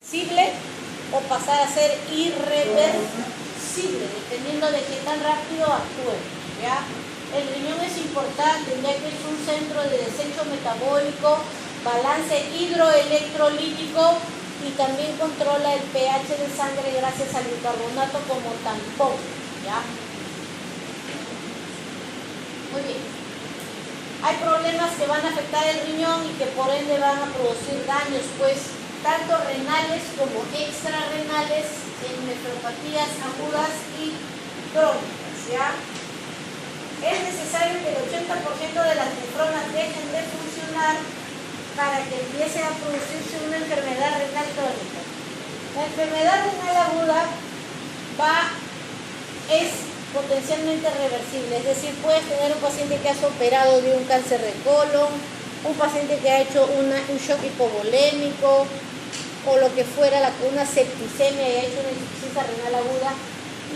irreversible o pasar a ser irreversible, dependiendo de qué tan rápido actúe, ¿ya? El riñón es importante ya que es un centro de desecho metabólico, balance hidroelectrolítico y también controla el pH de sangre gracias al bicarbonato como tampón, ¿ya? Muy bien. Hay problemas que van a afectar el riñón y que por ende van a producir daños, pues, tanto renales como extrarrenales en nefropatías agudas y crónicas, ¿ya? Es necesario que el 80% de las nefronas dejen de funcionar para que empiece a producirse una enfermedad renal crónica. La enfermedad renal aguda es potencialmente reversible, es decir, puedes tener un paciente que ha operado de un cáncer de colon, un paciente que ha hecho un shock hipovolémico o lo que fuera, una septicemia y ha hecho una insuficiencia renal aguda,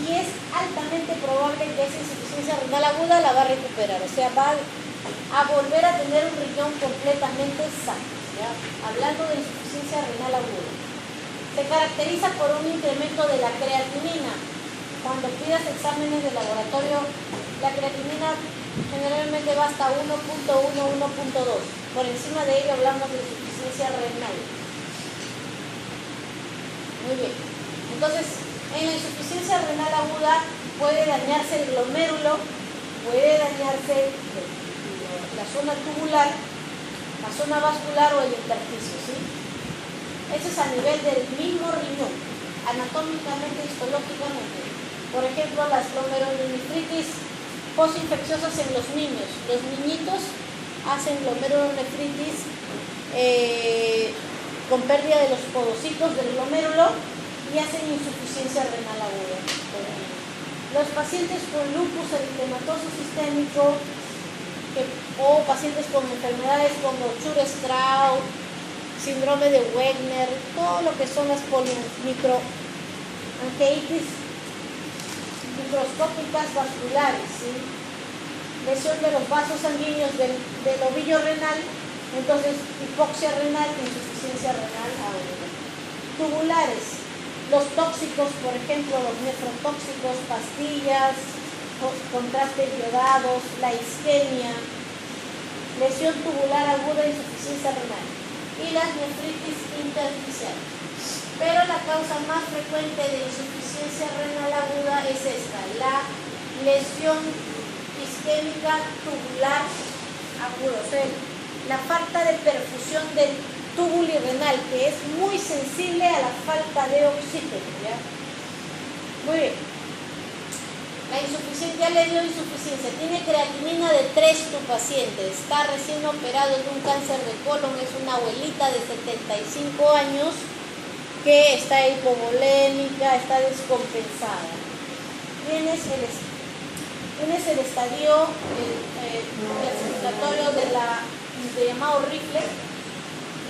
y es altamente probable que esa insuficiencia renal aguda la va a recuperar, o sea, va a volver a tener un riñón completamente sano, ¿ya? Hablando de insuficiencia renal aguda. Se caracteriza por un incremento de la creatinina. Cuando pidas exámenes de laboratorio, la creatinina generalmente va hasta 1.1, 1.2. Por encima de ello hablamos de insuficiencia renal. Muy bien. Entonces, en la insuficiencia renal aguda puede dañarse el glomérulo, puede dañarse la zona tubular, la zona vascular o el intersticio, ¿sí? Eso es a nivel del mismo riñón, anatómicamente, histológicamente. Por ejemplo, las glomerulonefritis postinfecciosas en los niños. Los niñitos hacen glomerulonefritis con pérdida de los podocitos del glomérulo y hacen insuficiencia renal aguda. Los pacientes con lupus eritematoso sistémico o pacientes con enfermedades como Chur-Strauss, síndrome de Wegener, todo lo que son las microangiitis microscópicas vasculares, ¿sí? Lesión de los vasos sanguíneos del ovillo renal, entonces hipoxia renal, insuficiencia renal aguda. Tubulares, los tóxicos, por ejemplo, los nefrotóxicos, pastillas, contrastes iodados, la isquemia, lesión tubular aguda, insuficiencia renal y las nefritis intersticiales. Pero la causa más frecuente de insuficiencia renal aguda es esta, la lesión isquémica tubular aguda, o sea, la falta de perfusión del túbulo renal, que es muy sensible a la falta de oxígeno, ¿ya? Muy bien. La insuficiencia, ya le dio insuficiencia, tiene creatinina de 3 tu paciente, está recién operado de un cáncer de colon, es una abuelita de 75 años que está hipovolémica, está descompensada. Tienes el estadio clasificatorio de llamado Rifle,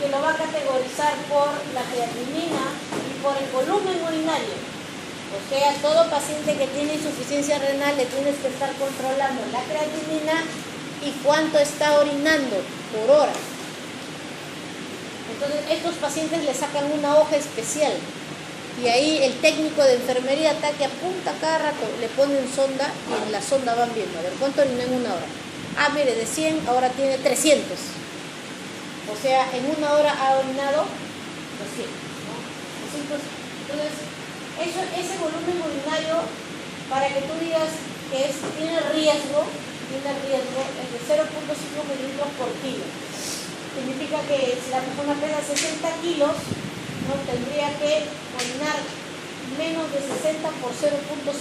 que lo va a categorizar por la creatinina y por el volumen urinario. O sea, todo paciente que tiene insuficiencia renal le tienes que estar controlando la creatinina y cuánto está orinando por hora. Entonces, estos pacientes le sacan una hoja especial y ahí el técnico de enfermería está que apunta cada rato, le ponen sonda y en la sonda van viendo, a ver, ¿cuánto orinó en una hora? Ah, mire, de 100 ahora tiene 300. O sea, en una hora ha orinado 200, ¿no? 200. Entonces, ese volumen urinario, para que tú digas que tiene riesgo, es de 0.5 mililitros por kilo. Significa que si la persona pesa 60 kilos, no tendría que orinar menos de 60 por 0.5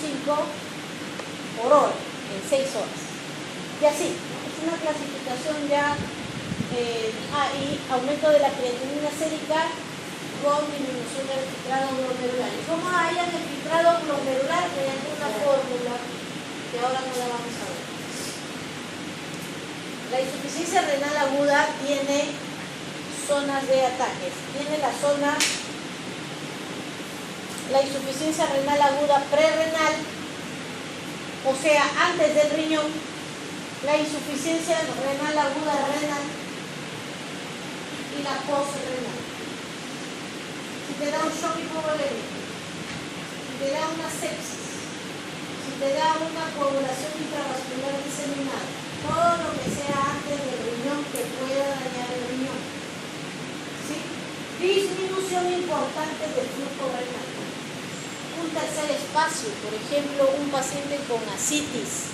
por hora, en 6 horas. Y así, es una clasificación ya, y aumento de la creatinina sérica con disminución del filtrado glomerular. ¿Y cómo hayan el filtrado glomerular? Mediante una fórmula que ahora no la vamos a ver. La insuficiencia renal aguda tiene zonas de ataques. Tiene la insuficiencia renal aguda prerrenal, o sea, antes del riñón, la insuficiencia renal aguda renal y la posrenal. Si te da un shock hipovolémico, si te da una sepsis, si te da una coagulación intravascular diseminada, todo lo que sea antes del riñón que pueda dañar el riñón. ¿Sí? Disminución importante del flujo renal. Un tercer espacio, por ejemplo, un paciente con ascitis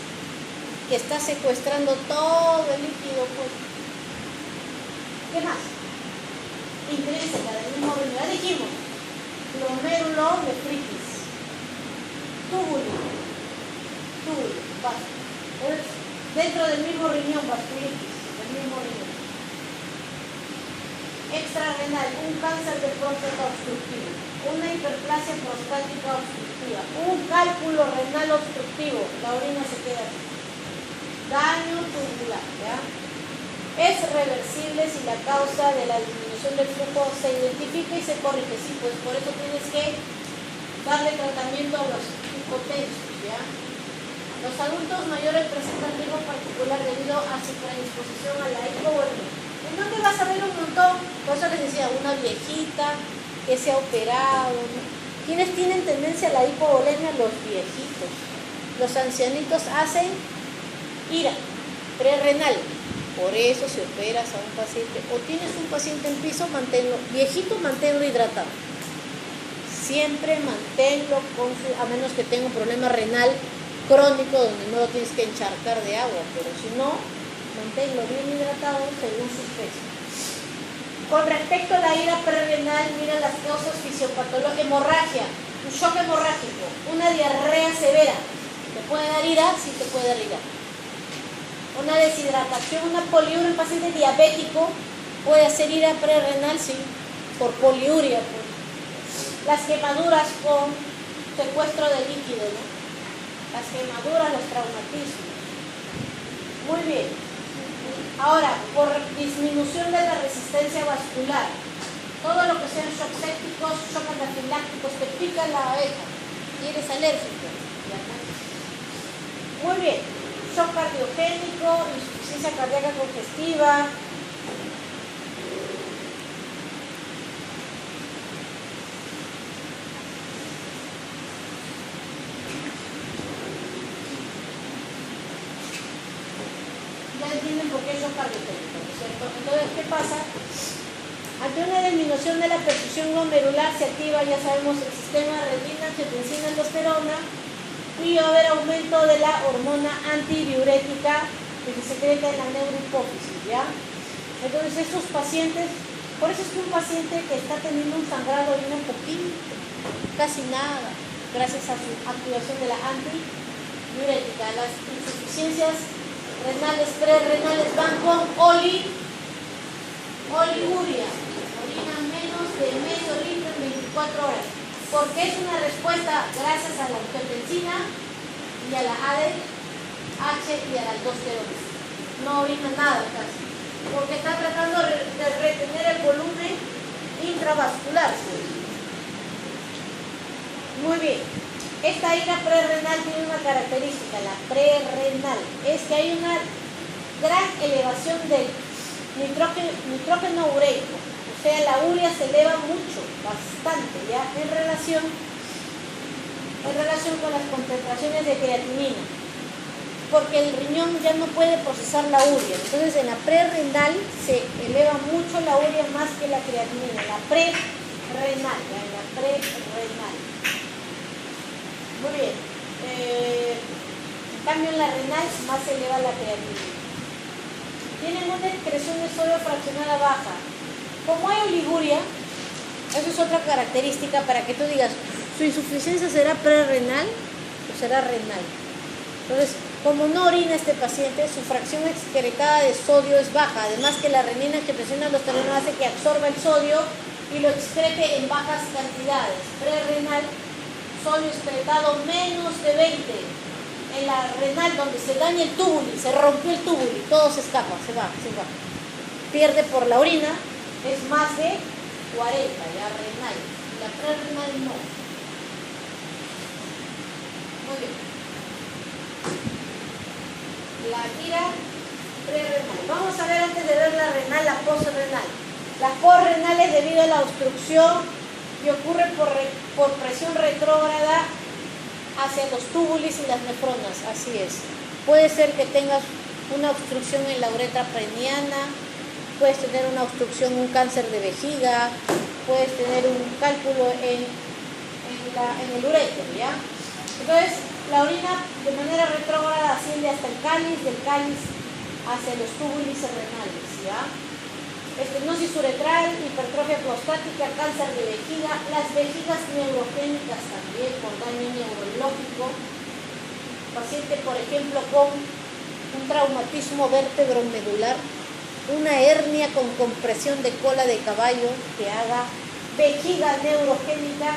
que está secuestrando todo el líquido, pues. ¿Qué más? Intrínseca del mismo riñón. Ya dijimos, glomerulonefritis, túbulo, vaso. Dentro del mismo riñón, vasculitis, del mismo riñón. Extrarrenal, un cáncer de próstata obstructivo, una hiperplasia prostática obstructiva, un cálculo renal obstructivo, la orina se queda aquí. Daño tubular, ¿ya? Es reversible si la causa de la disminución del flujo se identifica y se corrige. Sí, pues por eso tienes que darle tratamiento a los hipotensos, ¿ya? Los adultos mayores presentan riesgo particular debido a su predisposición a la hipovolemia. ¿En dónde vas a ver un montón? Por eso les decía, una viejita que se ha operado, ¿no? ¿Quiénes tienen tendencia a la hipovolemia? Los viejitos. Los ancianitos hacen ira prerrenal. Por eso si operas a un paciente o tienes un paciente en piso, manténlo viejito, manténlo hidratado. Siempre manténlo a menos que tenga un problema renal crónico donde no lo tienes que encharcar de agua, pero si no, manténlo bien hidratado según su peso. Con respecto a la ira prerrenal, mira las causas fisiopatológicas: hemorragia, un shock hemorrágico, una diarrea severa. ¿Te puede dar ira? Sí, te puede dar ira. Una deshidratación, una poliuria, un paciente diabético puede hacer ira prerrenal, sí, por poliuria. Pues. Las quemaduras con secuestro de líquido, ¿no? Las quemaduras, los traumatismos. Muy bien. Ahora, por disminución de la resistencia vascular, todo lo que sean shock sépticos, shock anafilácticos, te pica la abeja y eres alérgico. Muy bien. Shock cardiogénico, insuficiencia cardíaca congestiva. Ya entienden por qué es shock cardiogénico, ¿no es cierto? Entonces, ¿qué pasa? Ante una disminución de la perfusión glomerular se activa, ya sabemos, el sistema retina, angiotensina, aldosterona, y va a haber aumento de la hormona antidiurética que se secreta en la neurohipófisis, ¿ya? Entonces estos pacientes, por eso es que un paciente que está teniendo un sangrado orina un poquito, casi nada, gracias a su activación de la antidiurética. Las insuficiencias renales, prerrenales van con oliuria, orina menos de medio litro en 24 horas. Porque es una respuesta gracias a la angiotensina y a la ADH y a la aldosterona. No orina nada casi, porque está tratando de retener el volumen intravascular. Muy bien. Esta ira prerrenal tiene una característica, la prerrenal, es que hay una gran elevación del nitrógeno ureico. O sea, la urea se eleva mucho, bastante, ¿ya? En relación con las concentraciones de creatinina, porque el riñón ya no puede procesar la urea. Entonces, en la prerrenal se eleva mucho la urea más que la creatinina, la prerrenal, ¿ya? En la prerrenal. Muy bien. En cambio, en la renal más se eleva la creatinina. Tienen una excreción de sodio fraccionada baja. Como hay oliguria, eso es otra característica para que tú digas, ¿su insuficiencia será prerrenal o será renal? Entonces, como no orina este paciente, su fracción excretada de sodio es baja. Además que la renina que presiona los terrenos hace que absorba el sodio y lo excrete en bajas cantidades. Prerrenal, sodio excretado menos de 20. En la renal, donde se daña el túbulo, se rompió el túbulo, todo se escapa, se va. Pierde por la orina. Es más de 40, ya renal. La prerrenal no. Muy bien. La ira prerrenal. Vamos a ver antes de ver la renal, la posrenal. La posrenal es debido a la obstrucción y por presión retrógrada hacia los túbulos y las nefronas, así es. Puede ser que tengas una obstrucción en la uretra peniana, puedes tener una obstrucción, un cáncer de vejiga, puedes tener un cálculo en el uréter, ¿ya? Entonces, la orina de manera retrógrada asciende hasta el cáliz, del cáliz hacia los túbulos renales, ¿ya? Estenosis uretral, hipertrofia prostática, cáncer de vejiga, las vejigas neurogénicas también por daño neurológico. Paciente, por ejemplo, con un traumatismo vértebro-medular, una hernia con compresión de cola de caballo que haga vejiga neurogénica,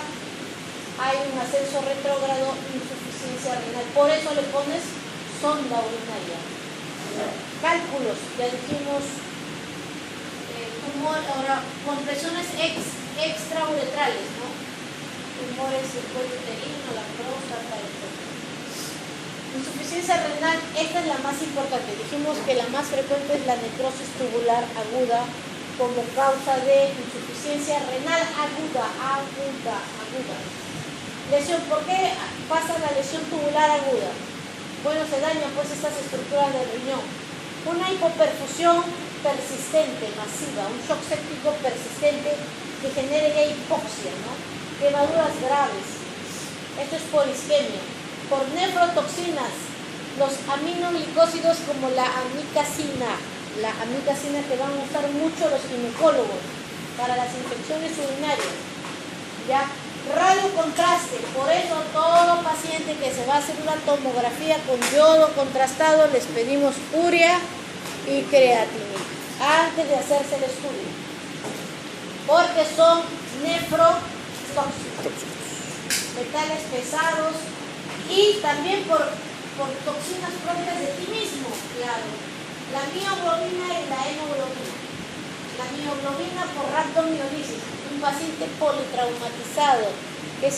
hay un ascenso retrógrado, insuficiencia renal. Por eso le pones sonda urinaria. Cálculos, ya dijimos, tumor, ahora compresiones extrauretrales, ¿no? Tumores del cuello uterino, la próstata, etc. Insuficiencia renal, esta es la más importante. Dijimos que la más frecuente es la necrosis tubular aguda como causa de insuficiencia renal aguda. Lesión, ¿por qué pasa la lesión tubular aguda? Bueno, se dañan pues estas estructuras del riñón. Una hipoperfusión persistente, masiva, un shock séptico persistente que genere ya hipoxia, ¿no? Quemaduras graves. Esto es por isquemia. Por nefrotoxinas, los aminoglicósidos como la amicacina que van a usar mucho los ginecólogos para las infecciones urinarias. ¿Ya? Radiocontraste, por eso todo paciente que se va a hacer una tomografía con yodo contrastado les pedimos urea y creatinina antes de hacerse el estudio, porque son nefrotóxicos, metales pesados y también por toxinas propias de ti mismo, claro, la mioglobina y la hemoglobina. La mioglobina por rhabdomiolisis, un paciente politraumatizado que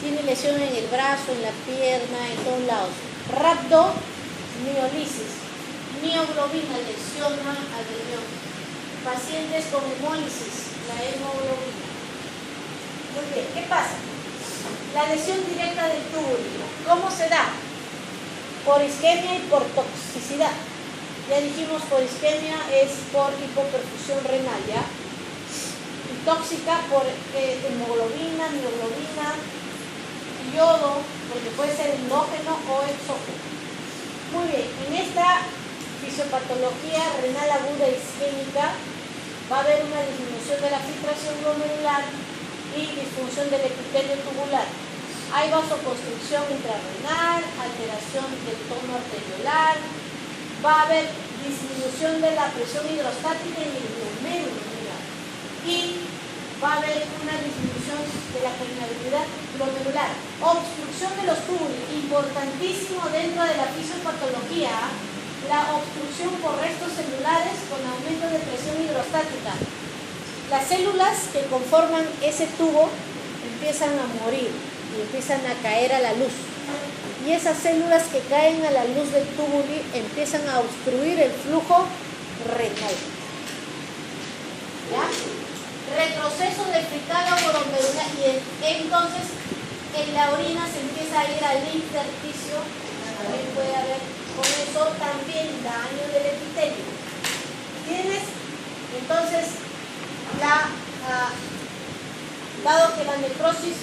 tiene lesión en el brazo, en la pierna, en todos lados. Rhabdomiolisis, mioglobina lesiona al riñón. Pacientes con hemólisis, la hemoglobina. Muy bien, ¿qué pasa? La lesión directa del túbulo, ¿cómo se da? Por isquemia y por toxicidad. Ya dijimos, por isquemia es por hipoperfusión renal, ¿ya? Y tóxica por hemoglobina, mioglobina, yodo, porque puede ser endógeno o exógeno. Muy bien, en esta fisiopatología renal aguda isquémica va a haber una disminución de la filtración glomerular y disfunción del epitelio tubular. Hay vasoconstricción intrarrenal, alteración del tono arteriolar, va a haber disminución de la presión hidrostática en el glomérulo, y va a haber una disminución de la permeabilidad glomerular, obstrucción de los túbulos, importantísimo dentro de la fisiopatología, la obstrucción por restos celulares con aumento de presión hidrostática. Las células que conforman ese tubo empiezan a morir y empiezan a caer a la luz. Y esas células que caen a la luz del túbulo empiezan a obstruir el flujo renal. ¿Ya? Retroceso del fecal glomerular y entonces en la orina se empieza a ir al intersticio. También puede haber con eso también daño del epitelio. Tienes entonces dado que la necrosis,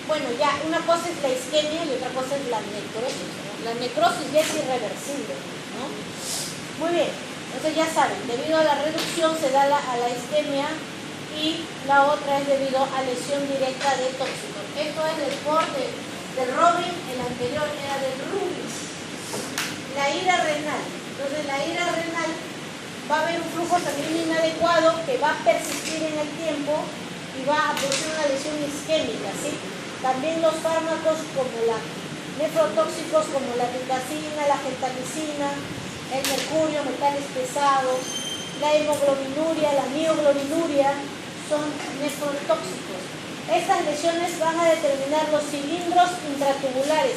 bueno, ya una cosa es la isquemia y otra cosa es la necrosis, ¿no? La necrosis ya es irreversible, ¿no? Muy bien, entonces ya saben, debido a la reducción se da a la isquemia y la otra es debido a lesión directa de tóxicos. Esto es el deporte de Robin, el anterior era de Rubens. La ira renal, entonces la ira renal va a haber un flujo sanguíneo inadecuado que va a persistir en el tiempo y va a producir una lesión isquémica, ¿sí? También los fármacos como la nefrotóxicos como la nicacina, la gentamicina, el mercurio, metales pesados, la hemoglobinuria, la mioglobinuria son nefrotóxicos. Estas lesiones van a determinar los cilindros intratubulares.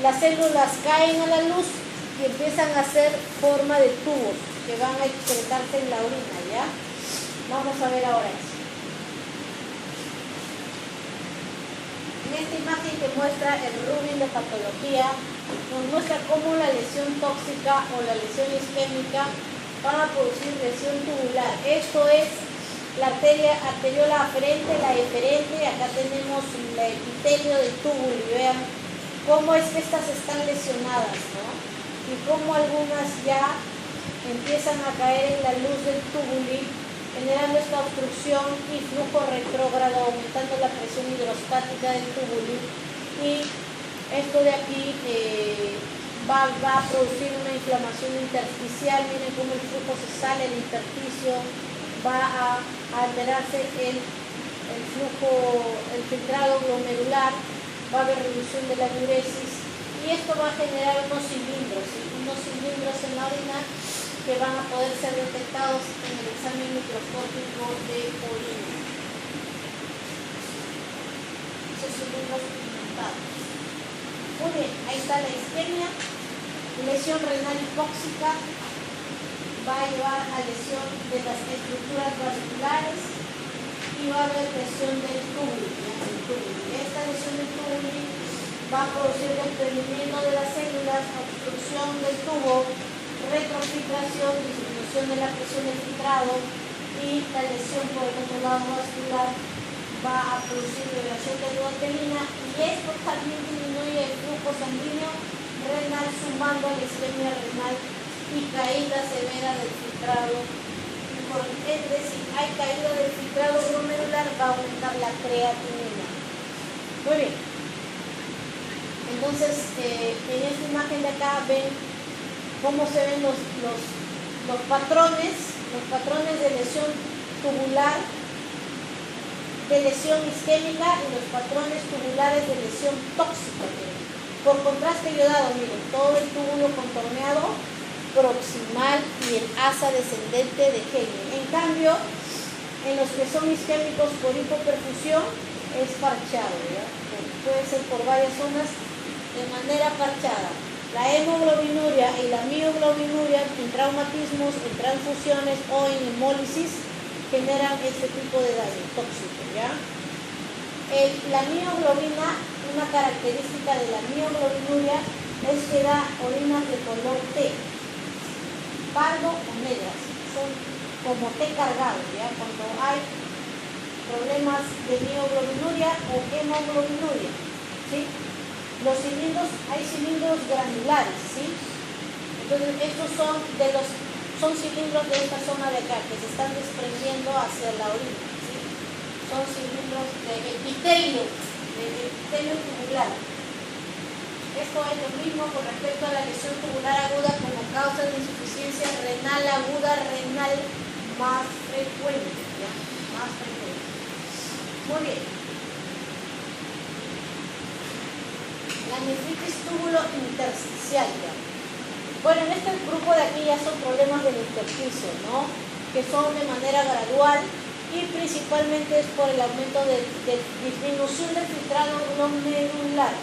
Las células caen a la luz y empiezan a hacer forma de tubos que van a excretarse en la orina, ¿ya? Vamos a ver ahora eso. esta imagen que muestra el Rubin de patología, nos muestra cómo la lesión tóxica o la lesión isquémica van a producir lesión tubular. Esto es la arteria arteriola aferente, la eferente, acá tenemos el epitelio del túbulo y vean cómo es que estas están lesionadas, ¿no? Y cómo algunas ya empiezan a caer en la luz del túbulo, generando esta obstrucción y flujo retrógrado, aumentando la presión hidrostática del túbulo. Y esto de aquí va a producir una inflamación intersticial. Miren cómo el flujo se sale, el intersticio, va a alterarse el flujo, el filtrado glomerular, va a haber reducción de la diuresis y esto va a generar unos cilindros en la orina que van a poder ser detectados en el examen microscópico de orina. Esos cilindros pigmentados. Muy bien, ahí está la isquemia, lesión renal hipóxica, va a llevar a lesión de las estructuras vasculares y va a haber lesión del túbulo. Esta lesión del túbulo va a producir desprendimiento de las células, obstrucción del tubo, retrofiltración, disminución de la presión del filtrado y la lesión por el otro lado vascular va a producir liberación de duodenina y esto también disminuye el flujo sanguíneo renal sumando a la isquemia renal y caída severa del filtrado. Es decir, hay caída del filtrado glomerular, va a aumentar la creatinina. Muy bien. Entonces, en esta imagen de acá ven cómo se ven los patrones de lesión tubular, de lesión isquémica y los patrones tubulares de lesión tóxica. Por contraste iodado, miren, todo el túbulo contorneado proximal y el asa descendente de Henle. En cambio, en los que son isquémicos por hipoperfusión es parchado, ¿ya? Puede ser por varias zonas de manera parchada. La hemoglobinuria y la mioglobinuria en traumatismos, en transfusiones o en hemólisis generan este tipo de daño tóxico, ¿ya? La mioglobina, una característica de la mioglobinuria es que da orinas de color T, pardo o negras, son como té cargado, ¿ya? Cuando hay problemas de mioglobinuria o hemoglobinuria, ¿sí? Los cilindros, hay cilindros granulares, ¿sí? Entonces estos son cilindros de esta zona de acá que se están desprendiendo hacia la orina, ¿sí? Son cilindros de epitelio tubular. Esto es lo mismo con respecto a la lesión tubular aguda como causa de insuficiencia renal aguda renal más frecuente, ¿ya? Más frecuente. Muy bien. La nefritis túbulo intersticial, ¿ya? Bueno, en este grupo de aquí ya son problemas del intersticio, ¿no? Que son de manera gradual y principalmente es por el aumento de disminución del filtrado glomerular.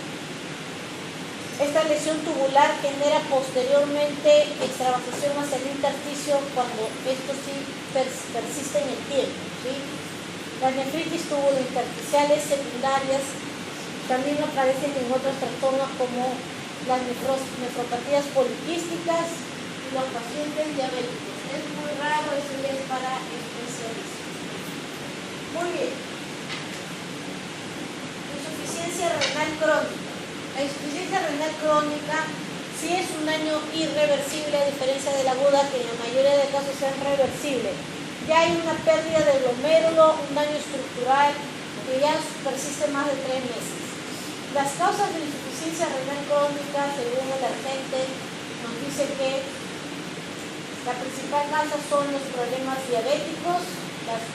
Esta lesión tubular genera posteriormente extravasación hacia el intersticio cuando esto sí persiste en el tiempo, ¿sí? Las nefritis tubulointersticiales secundarias también aparecen en otros trastornos como las nefropatías poliquísticas y los pacientes diabéticos. Es muy raro, eso ya es para especialistas. Muy bien. Insuficiencia renal crónica. La insuficiencia renal crónica sí es un daño irreversible a diferencia de la aguda, que en la mayoría de casos es reversible. Ya hay una pérdida del glomérulo, un daño estructural que ya persiste más de 3 meses. Las causas de insuficiencia renal crónica, según el agente, nos dice que la principal causa son los problemas diabéticos, las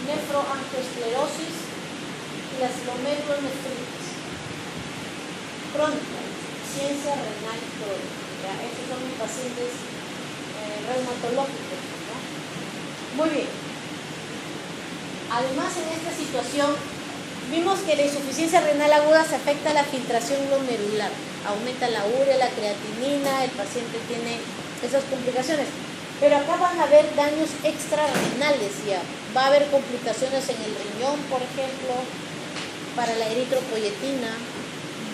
nefroangiosclerosis y las glomerulonefritis. Crónica, insuficiencia renal crónica. ¿Ya? Estos son los pacientes reumatológicos, ¿no? Muy bien. Además, en esta situación, vimos que la insuficiencia renal aguda se afecta a la filtración glomerular. Aumenta la urea, la creatinina, el paciente tiene esas complicaciones. Pero acá van a haber daños extrarrenales ya. Va a haber complicaciones en el riñón, por ejemplo. para la eritropoyetina,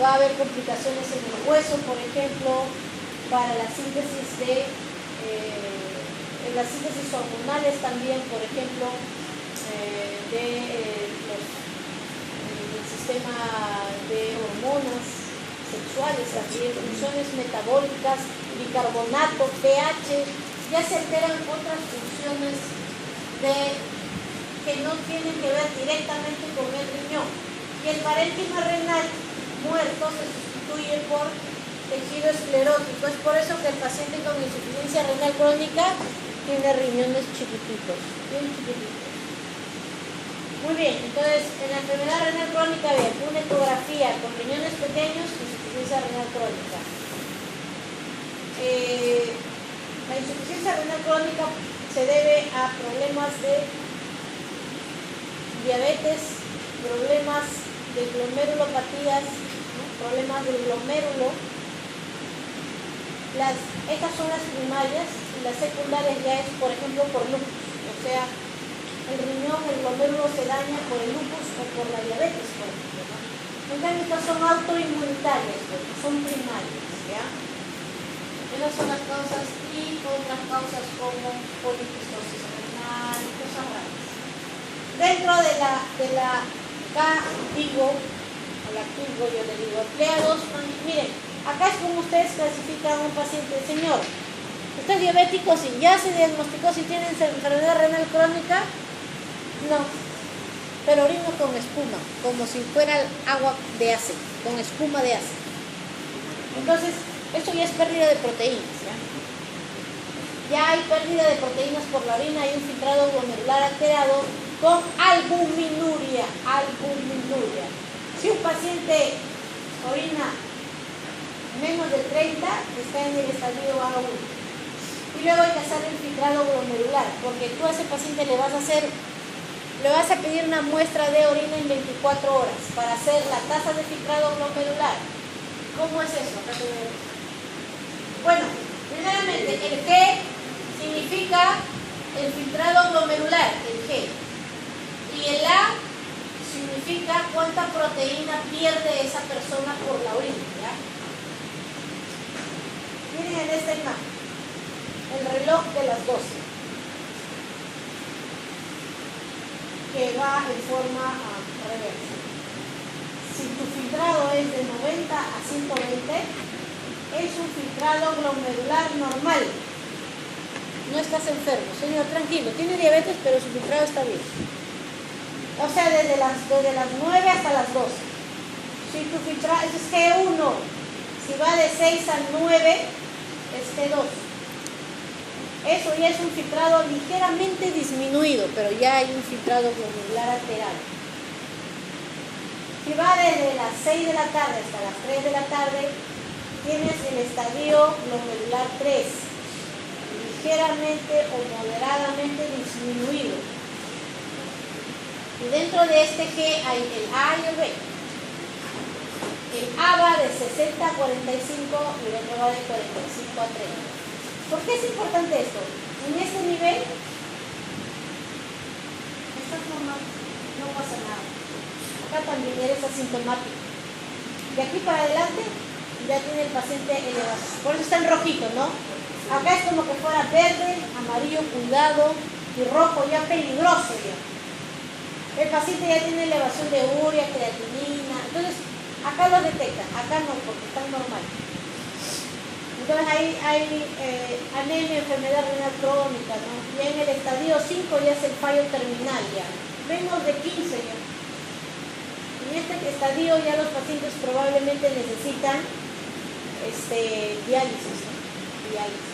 va a haber complicaciones en el hueso, por ejemplo, para la síntesis de las síntesis hormonales también, por ejemplo, del sistema de hormonas sexuales, también funciones metabólicas, bicarbonato, pH, ya se alteran otras funciones que no tienen que ver directamente con el riñón. Y el parénquima renal muerto se sustituye por tejido esclerótico. Es por eso que el paciente con insuficiencia renal crónica tiene riñones chiquititos, bien chiquititos. Muy bien, entonces en la enfermedad renal crónica bien, una ecografía con riñones pequeños, insuficiencia renal crónica. La insuficiencia renal crónica se debe a problemas de diabetes, problemas de glomerulopatías, ¿no? Problemas del glomérulo. Estas son las primarias y las secundarias ya es, por ejemplo, por lupus. O sea, el riñón, el glomérulo se daña por el lupus o por la diabetes, por ejemplo, ¿no? En cambio, estas son autoinmunitarias, porque son primarias, ¿ya? Esas son las causas y otras causas como poliquistosis renal, cosas raras. Dentro de la K-digo, o la Q-digo yo le digo, empleados, miren, acá es como ustedes clasifican a un paciente. Señor, ¿usted es diabético? Sí. ¿Ya se diagnosticó si tiene enfermedad renal crónica? No. Pero orino con espuma, como si fuera agua de ácido, con espuma de ácido. Entonces, esto ya es pérdida de proteínas, ¿ya? Ya hay pérdida de proteínas por la orina, hay un filtrado glomerular alterado con albuminuria. Si un paciente orina menos de 30, está en el estadio A1. Y luego hay que hacer el filtrado glomerular, porque tú a ese paciente le vas a pedir una muestra de orina en 24 horas para hacer la tasa de filtrado glomerular. ¿Cómo es eso? Bueno, primeramente, el G significa el filtrado glomerular, el G. Y el A significa cuánta proteína pierde esa persona por la orina, ¿ya? Miren en esta imagen, el reloj de las 12, que va en forma reversa. Si tu filtrado es de 90 a 120, es un filtrado glomerular normal. No estás enfermo, señor, tranquilo, tiene diabetes, pero su filtrado está bien. O sea, desde las 9 hasta las 12. Si tu filtrado es G1, si va de 6 a 9, es G2. Eso ya es un filtrado ligeramente disminuido, pero ya hay un filtrado glomerular alterado. Si va desde las 6 de la tarde hasta las 3 de la tarde, tienes el estadio glomerular 3, ligeramente o moderadamente disminuido. Y dentro de este G hay el A y el B. El A va de 60 a 45 y el otro va de 45 a 30. ¿Por qué es importante esto? En este nivel estás normal, no pasa nada. Acá también eres asintomático. De aquí para adelante ya tiene el paciente elevación. Por eso está en rojito, ¿no? Acá es como que fuera verde, amarillo, cuidado, y rojo ya peligroso ya. El paciente ya tiene elevación de urea, creatinina. Entonces, acá lo detectan, acá no, porque están normal. Entonces hay anemia, enfermedad renal crónica, ¿no? Ya en el estadio 5 ya es el fallo terminal ya. Menos de 15 ya. En este estadio ya los pacientes probablemente necesitan diálisis, ¿no? Diálisis.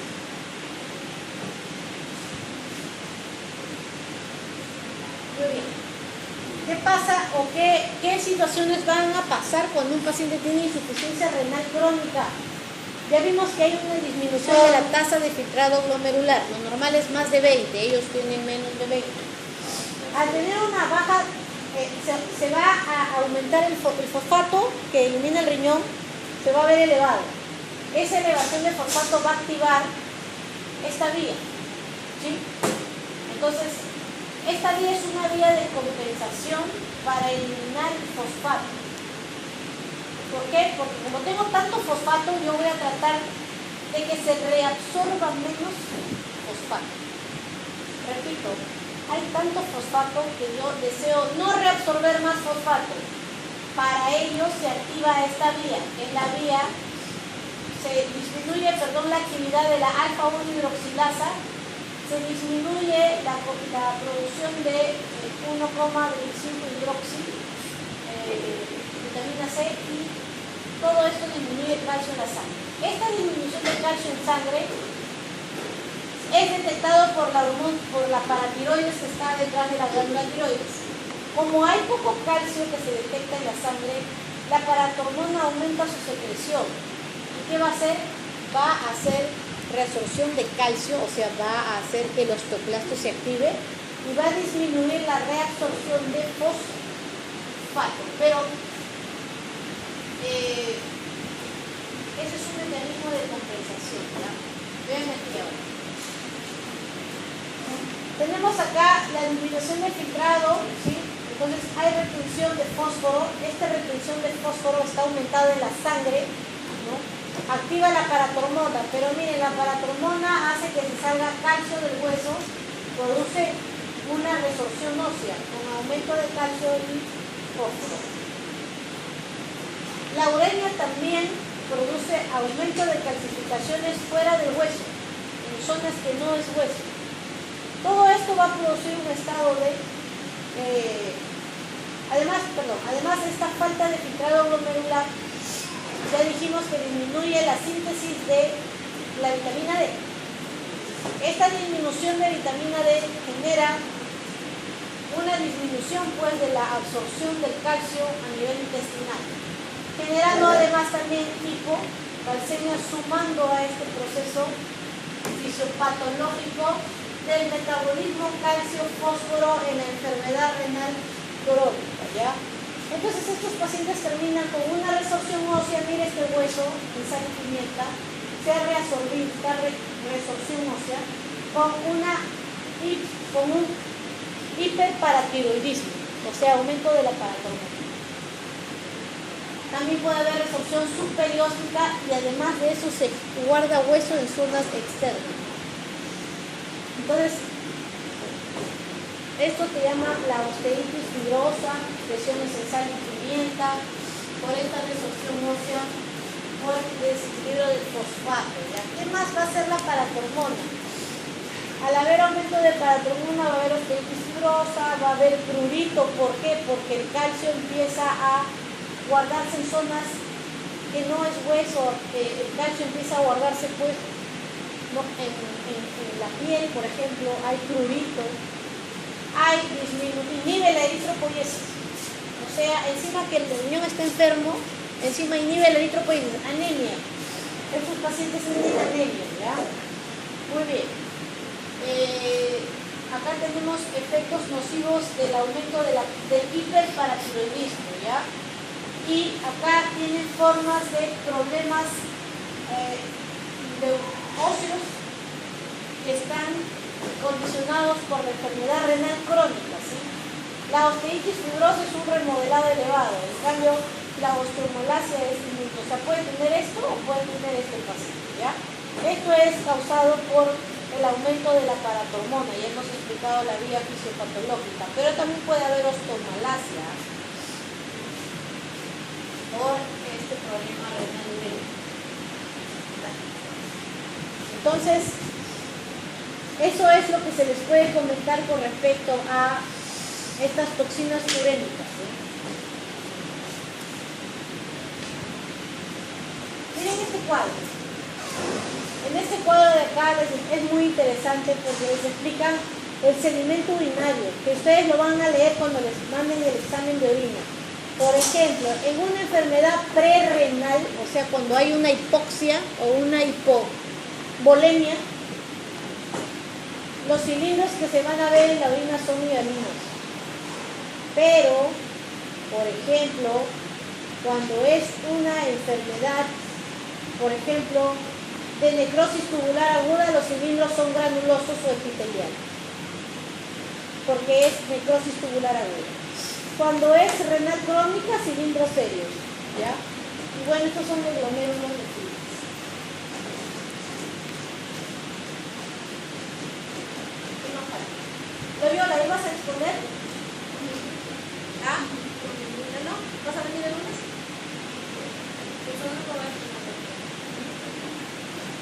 Muy bien. ¿Qué pasa o qué situaciones van a pasar cuando un paciente tiene insuficiencia renal crónica? Ya vimos que hay una disminución de la tasa de filtrado glomerular. Lo normal es más de 20, ellos tienen menos de 20. Al tener una baja, se va a aumentar el fosfato que elimina el riñón, se va a ver elevado. Esa elevación de fosfato va a activar esta vía, ¿sí? Entonces, Esta vía es una vía de compensación para eliminar el fosfato. ¿Por qué? Porque como tengo tanto fosfato, yo voy a tratar de que se reabsorba menos fosfato. Repito, hay tanto fosfato que yo deseo no reabsorber más fosfato. Para ello se activa esta vía. En la vía se disminuye, la actividad de la alfa-1 hidroxilasa, se disminuye la producción de 1,25 hidroxi, vitamina C, y todo esto disminuye el calcio en la sangre. Esta disminución del calcio en sangre es detectado por la paratiroides que está detrás de la glándula tiroides. Como hay poco calcio que se detecta en la sangre, la paratormona aumenta su secreción. ¿Y qué va a hacer? Va a hacer reabsorción de calcio, o sea, va a hacer que el osteoclasto se active y va a disminuir la reabsorción de fosfato. Pero ese es un mecanismo de compensación, ¿ya? Vean aquí ahora. Tenemos acá la disminución del filtrado, ¿sí? Entonces hay retención de fósforo. Esta retención de fósforo está aumentada en la sangre, ¿no? Activa la paratormona, pero miren, la paratormona hace que se salga calcio del hueso, produce una resorción ósea con aumento de calcio y fósforo. La uremia también produce aumento de calcificaciones fuera del hueso, en zonas que no es hueso. Todo esto va a producir un estado de además de esta falta de filtrado glomerular, ya dijimos que disminuye la síntesis de la vitamina D. Esta disminución de vitamina D genera una disminución pues de la absorción del calcio a nivel intestinal, generando además también hipocalcemia, sumando a este proceso fisiopatológico del metabolismo calcio-fósforo en la enfermedad renal crónica, ¿ya? Entonces estos pacientes terminan con una resorción ósea. Mire este hueso en sal y pimienta, se ha reabsorbido esta resorción ósea con un hiperparatiroidismo, o sea, aumento de la paratormona. También puede haber resorción subperióstica y además de eso se guarda hueso en zonas externas. Entonces, esto se llama la osteitis fibrosa, lesiones en sal y pimienta, por esta resorción ósea, por el desequilibrio del fosfato, ¿ya? ¿Qué más va a hacer la paratormona? Al haber aumento de paratormona va a haber osteitis fibrosa, va a haber prurito. ¿Por qué? Porque el calcio empieza a guardarse en zonas que no es hueso, el calcio empieza a guardarse pues en la piel, por ejemplo, hay prurito, inhibe la eritropoiesis. O sea, encima que el riñón está enfermo, encima inhibe la eritropoiesis, anemia. Estos pacientes tienen anemia, ¿ya? Muy bien. Acá tenemos efectos nocivos del aumento del hiperparatiroidismo, ¿ya? Y acá tienen formas de problemas de óseos que están condicionados por la enfermedad renal crónica, ¿sí? La osteitis fibrosa es un remodelado elevado, en cambio la osteomalacia es distinto. O sea, puede tener esto o puede tener este paciente, ¿ya? Esto es causado por el aumento de la paratormona, ya hemos explicado la vía fisiopatológica, pero también puede haber osteomalacia por este problema renal urémico. Entonces, eso es lo que se les puede comentar con respecto a estas toxinas urémicas, ¿sí? Miren este cuadro. En este cuadro de acá es muy interesante porque les explican el sedimento urinario, que ustedes lo van a leer cuando les manden el examen de orina. Por ejemplo, en una enfermedad prerrenal, o sea, cuando hay una hipoxia o una hipovolemia, los cilindros que se van a ver en la orina son hialinos. Pero, por ejemplo, cuando es una enfermedad, por ejemplo, de necrosis tubular aguda, los cilindros son granulosos o epiteliales. porque es necrosis tubular aguda. Cuando es renal crónica, cilindros serios, ¿ya? Y bueno, estos son los glomérulos nefritis. ¿Qué más falta? Loyola, ¿ibas a exponer? ¿Ah? ¿No? ¿Vas a venir el lunes?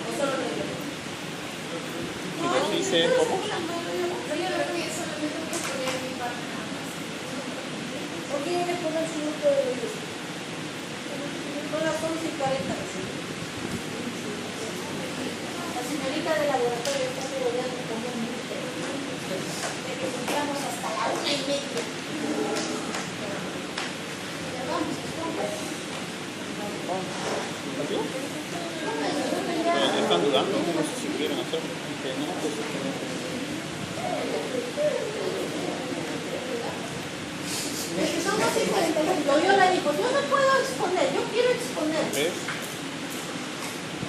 ¿O solo Loyola? No, dice cómo. ¿Por qué le ponen su grupo de leyes? Son las 11:40 recién. La señorita del laboratorio está rodeando como un minuto. De que cumplamos hasta la 1:30. Ya vamos, Están dudando, no sé si pudieron hacerlo. Que no, pues, es que son 11:40. Loyola dijo, yo no puedo exponer, yo quiero exponer. ¿ves?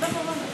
Vamos.